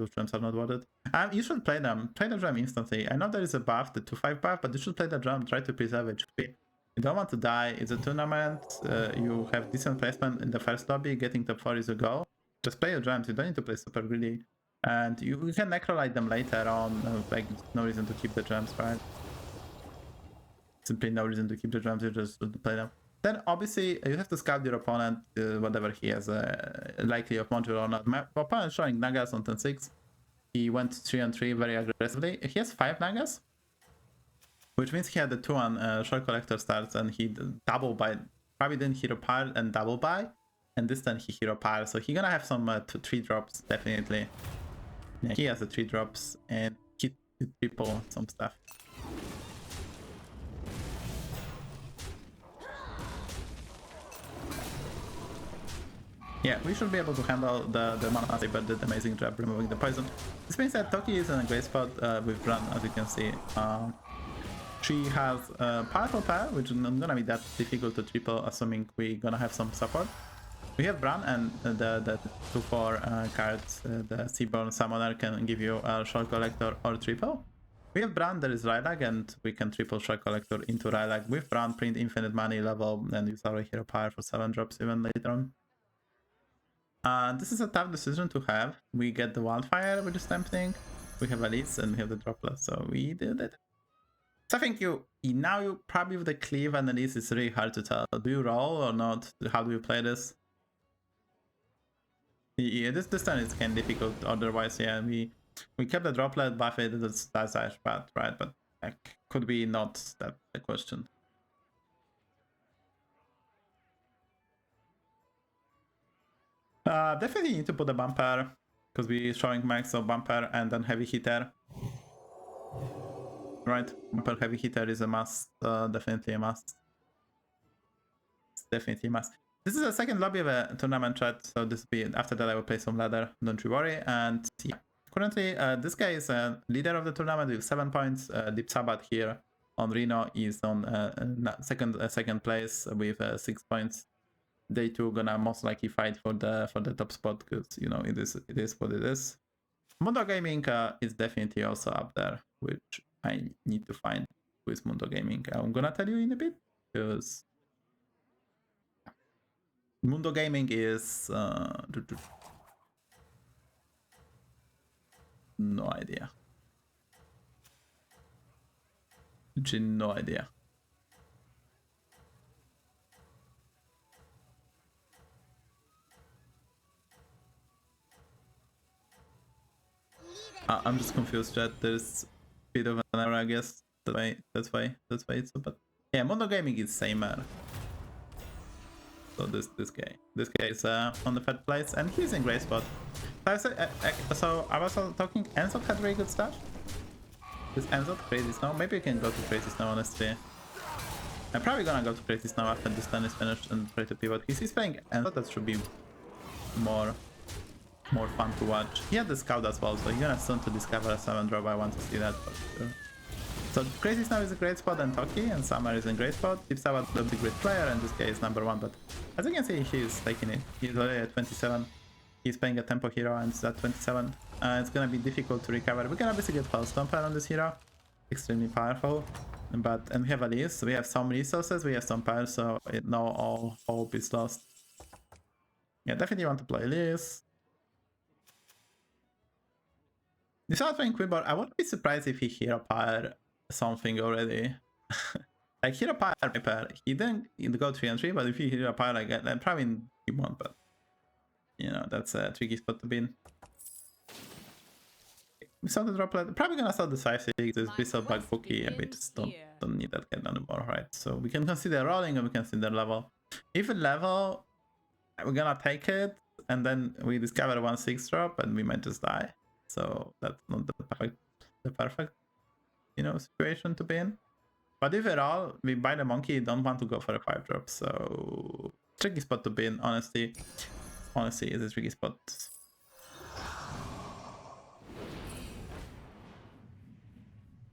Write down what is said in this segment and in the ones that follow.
those gems are not worth it. You should play them. Play the gem instantly. I know there is a buff, the 2-5 buff, but you should play the gem. Try to preserve HP. You don't want to die. It's a tournament. You have decent placement in the first lobby. Getting top 4 is a goal. Just play your gems. You don't need to play super greedy. And you can necrolite them later on. Like, no reason to keep the gems, right? Simply no reason to keep the gems. You just play them. Then obviously you have to scout your opponent, whatever he has likely of module or not. My opponent showing Nagas on 10-6. He went 3-3 very aggressively. He has 5 Nagas, which means he had the 2-1 short collector starts and he double buy, probably didn't hero pile and double buy, and this time he hero pile. So he's gonna have some 3 drops definitely. Yeah, he has the 3 drops and he triple some stuff. Yeah, we should be able to handle the mana, but did an amazing job removing the poison. This means that Toki is in a great spot with Run, as you can see. She has a powerful pair, which is not gonna be that difficult to triple, assuming we're gonna have some support. We have Bran, and the 2-4 cards, the Seaborn Summoner can give you a Short Collector or triple. We have Bran, there is Rylag, and we can triple Short Collector into Rylag. With Bran, print infinite money level, and use our hero power for 7 drops even later on. This is a tough decision to have. We get the Wildfire, which is tempting. We have Elise and we have the Droplet, so we did it. So I think now you probably with the Cleave and Elise, it's really hard to tell. Do you roll or not? How do you play this? Yeah, this time it's kind of difficult. Otherwise, yeah, we kept the Droplet, buff it, that's actually bad, right? But could be not that the question. Definitely need to put a bumper because we're showing max of bumper and then heavy hitter. Right, bumper heavy hitter is a must. Definitely a must. It's definitely a must. This is the second lobby of a tournament chat, so this will be after that I will play some ladder. Don't you worry. And yeah, currently this guy is a leader of the tournament with 7 points. Deep Sabbath here on Reno is on second place with 6 points. They two gonna most likely fight for the top spot because you know it is what it is. Mundo Gaming is definitely also up there, which I need to find who is Mundo Gaming. I'm gonna tell you in a bit because Mundo Gaming is no idea. No idea. I'm just confused, chat. There's a bit of an error, I guess. That's why it's so bad. Yeah, Mono Gaming is Samer. So this guy is on the 3rd place, and he's in great spot. So I was talking. Enzo had very good stuff. Is Enzo Crazy Snow? Maybe you can go to Crazy Snow, honestly. I'm probably gonna go to Crazy Snow after this turn is finished and try to pivot. He's playing Enzo. That should be more fun to watch. He had the scout as well, so he's gonna soon to discover a 7 drop. I want to see that for sure. So Crazy Snow is a great spot, and Toki and Summer is in great spot. Deep Sabbath will be a great player, and this guy is number 1, but as you can see, he's taking it. He's already at 27. He's playing a tempo hero and it's at 27. It's gonna be difficult to recover. We can obviously get Pulse Stomper on this hero. Extremely powerful. And we have Elise, so we have some resources, we have some power, so no all hope is lost. Yeah, definitely want to play Elise. This outrank Quibor, I wouldn't be surprised if he hero power something already. Like hero power pair, he didn't go 3-3, but if he hero power like that, probably he won't, but you know, that's a tricky spot to be in. We saw the droplet, probably gonna sell the 5-6, this Bristle Bug Bookie, and we just don't need that guy anymore, right? So we can consider rolling and we can consider level. If we level, we're gonna take it, and then we discover 1-6 drop and we might just die. So that's not the perfect, you know, situation to be in. But if at all, we buy the monkey, don't want to go for a 5 drop. So tricky spot to be in, honestly. Honestly, it's a tricky spot.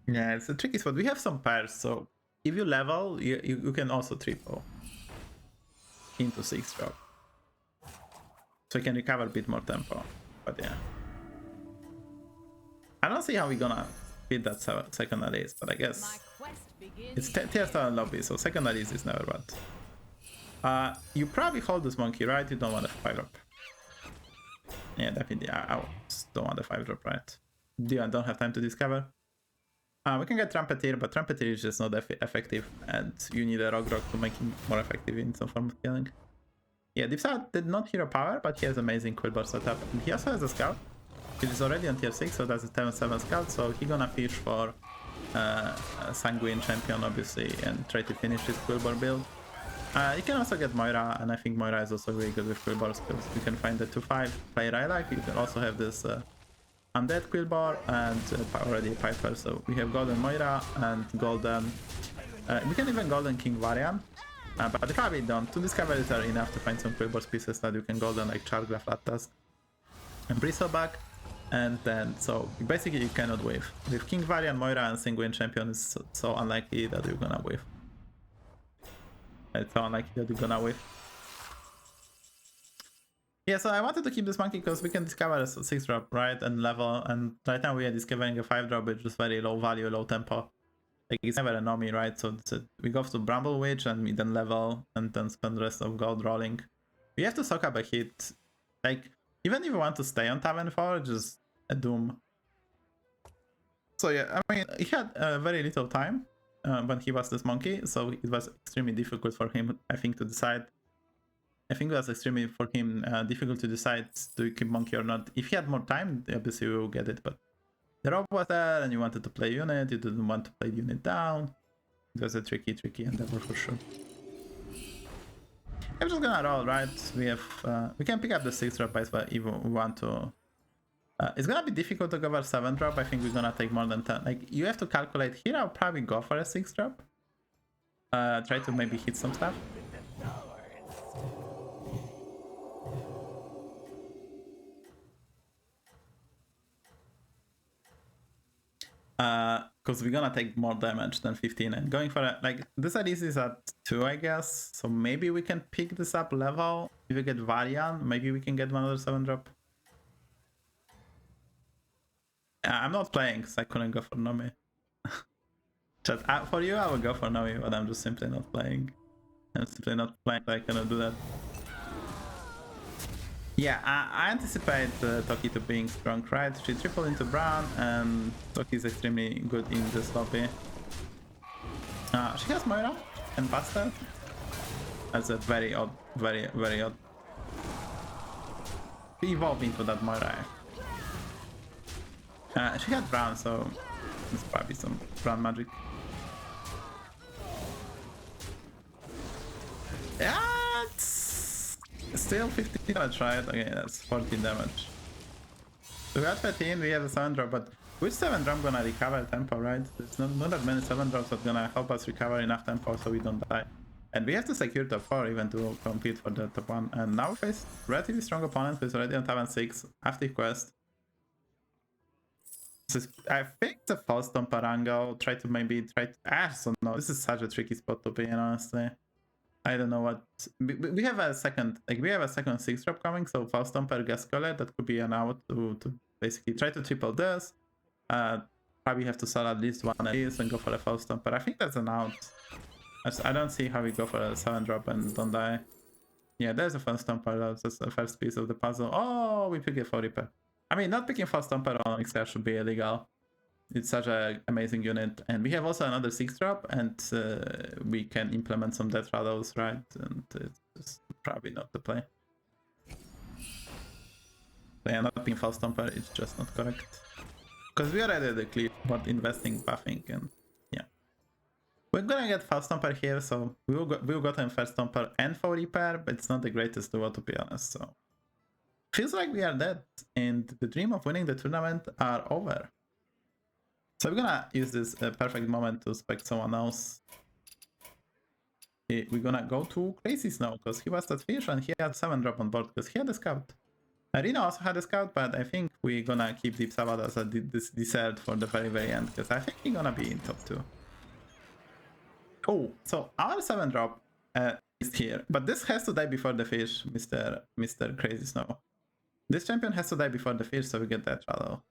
Yeah, it's a tricky spot. We have some pairs, so if you level, you can also triple into 6 drop. So you can recover a bit more tempo. But yeah. I don't see how we're gonna beat that second Alice, but I guess it's tier 7 lobby, so second Alice is never bad. You probably hold this monkey, right? You don't want a 5-drop. Yeah, definitely. I don't want a 5-drop, right? I don't have time to discover. We can get Trumpeteer, but Trumpeteer is just not effective, and you need a Rock to make him more effective in some form of killing. Yeah, Dipsa did not hero power, but he has amazing Quillbar setup. And he also has a scout, which is already on tier 6, so that's a 7 scout, so he's gonna fish for a Sanguine champion, obviously, and try to finish his Quillbar build. You can also get Moira, and I think Moira is also really good with Quillbars, because you can find the 2-5 player I like. You can also have this Undead Quillbar and already a Piper, so we have Golden Moira and Golden... we can even Golden King Varian, but they probably don't. 2 discoveries are enough to find some Quillbar pieces that you can Golden, like Chargra, Flat Tusk, and Bristleback. And then, so basically you cannot whiff. With King Varian, Moira, and Sanguine champion is so unlikely that you're gonna whiff. It's so unlikely that you're gonna whiff. Yeah, so I wanted to keep this monkey because we can discover a 6-drop, right, and level, and right now we are discovering a 5-drop, which is very low value, low tempo. Like, it's never a Nomi, right? So we go to Bramble Witch, and we then level, and then spend the rest of gold rolling. We have to soak up a hit. Like, even if you want to stay on Tavern 4, just a Doom. So yeah, I mean, he had very little time when he was this monkey, so it was extremely difficult for him, I think, to decide. I think it was extremely for him difficult to decide do you keep monkey or not. If he had more time, obviously we will get it, but the rob was there and you wanted to play unit, you didn't want to play unit down. It was a tricky endeavor for sure. I'm just gonna roll, right? We have we can pick up the 6-drop if we want to. It's gonna be difficult to go for 7-drop. I think we're gonna take more than 10. Like, you have to calculate here. I'll probably go for a 6-drop. Try to maybe hit some stuff. Because we're gonna take more damage than 15, and going for a, like, this Alice is at 2, I guess, so maybe we can pick this up level. If we get Varian, maybe we can get another 7-drop. I'm not playing because I couldn't go for Nomi. Just for you I would go for Nomi, but I'm just simply not playing. I'm simply not playing, so I cannot do that. Yeah, I anticipate Toki to being strong, right? She tripled into Brown, and Toki is extremely good in this lobby. She has Moira and Buster. That's a very odd, very odd. We evolved into that Moira. She had Brown, so it's probably some Brown magic. Yeah, it's still 15 damage, right? Okay, that's 14 damage. So we got 13, we have a 7-drop, but which 7-drop gonna recover tempo, right? There's not that many 7-drops that gonna help us recover enough tempo so we don't die. And we have to secure top 4 even to compete for the top 1. And now we face relatively strong opponent who's already on Tavern 6, active quest. I think the false Parango, so no, this is such a tricky spot to be in, honestly. I don't know what we have a second, like we have a second 6-drop coming, so false Stomper Gascolet, that could be an out to basically try to triple this. Probably have to sell at least one of these and go for a false Stomper. I think that's an out. I don't see how we go for a 7-drop and don't die. Yeah, there's a false Stomper, that's the first piece of the puzzle. Oh, we pick it for Reaper. I mean, not picking false Stomper on XR should be illegal. It's such an amazing unit. And we have also another 6-drop, and we can implement some Death Rattles, right? And it's probably not the play. So yeah, not picking false Stomper, it's just not correct. Because we already had a clip about investing, buffing, and yeah. We're gonna get false Stomper here, so we'll go to first Stomper and for Reaper, but it's not the greatest duo, to be honest, so. Feels like we are dead, and the dream of winning the tournament are over. So we're gonna use this perfect moment to spec someone else. We're gonna go to Crazy Snow, because he was that fish and he had 7-drop on board, because he had a scout. Reno also had a scout, but I think we're gonna keep Deep Sabbath as a dessert for the very end, because I think he's gonna be in top 2. Oh, so our 7-drop is here, but this has to die before the fish, Mr. Crazy Snow. This champion has to die before the fish, so we get that Shadow.